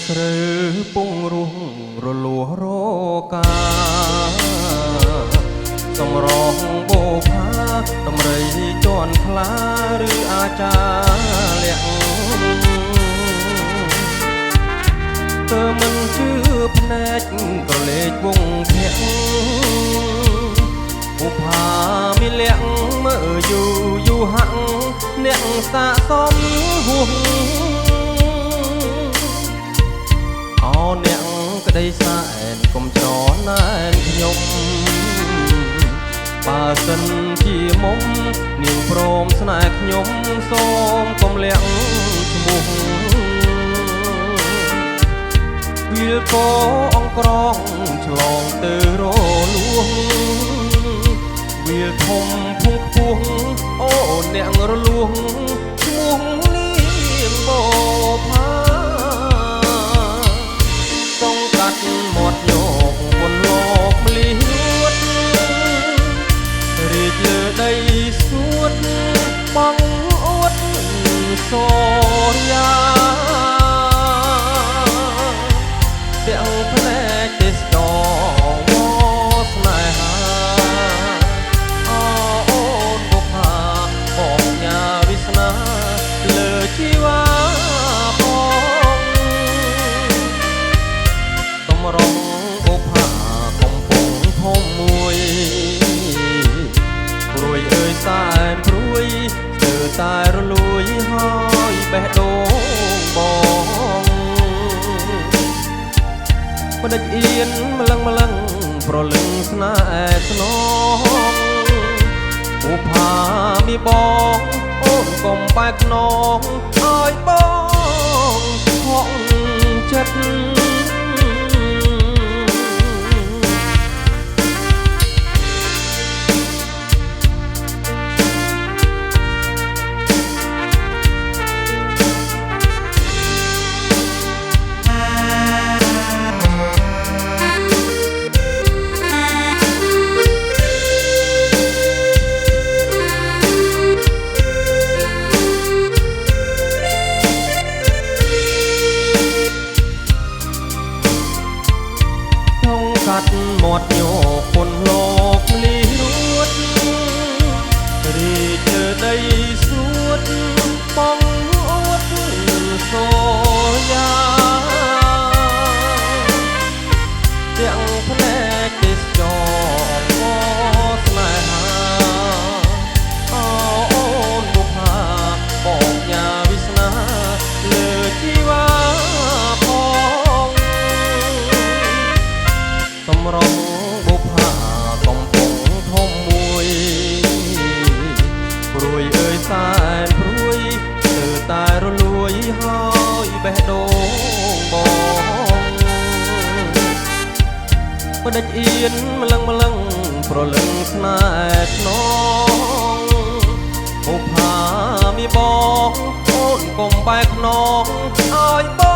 ស្រូវពងរុះរលួសរកាសម្រងបោផាដំរីជន់ខ្លាឬអាចារ្យលក្ខទើមិនជឿភ្នែកក៏លេចវងភ័ក្រឧផាមីលក្ខមើយូហាក់អ្នកសាកសមហួងអោអ្នកក្តីសែនកុំច្រណែនខ្ញុំបើសិនជាមុំនាងព្រមស្នេហ៍ខ្ញុំសូមកុំលាក់ឈ្មោះវាលកអង្ក្រងឆ្លងទៅរលួងវាលធំភុងខ្ពស់អូអ្នករលួងឈ្មោះលៀងបោផាកាត់មាត់យោកពុនលោកមលីហួតរីកលើដីសួតបងអួតសូរយ៉ាទាំងផ្នែកទេសចរមកស្នេហាអូនបុផាបងញ៉ាវិស្នាលើជីវ៉ារងឧផាកំពុងធំមួយព្រួយអើយសែនព្រួយស្ទើរតែរលួយហើយបេះដូងបងបដិអៀនម្លឹងប្រលឹងស្នេហ៍ស្នងឧផាមីបងអូនកុំបែកខ្នងឲ្យបងហក់ចិត្តកាត់មាត់ញោកពុនលោកលីរួតរីកលើដីសួតបងអួតសូយ៉ាទាំងផ្នែកទេសចរមកស្នេហាអូនបុផាបងញ៉ាវិស្នាលើជីវ៉ាសម្រងបុផាកំពុងធំមួយព្រួយអើយសែនព្រួយស្ទើរតែរលួយហើយបេះដូងបងបដិអៀនម្លឹងប្រលឹងស្នេហ៍ស្នងបុផាមីបងអូនកុំបែកខ្នងឲ្យបង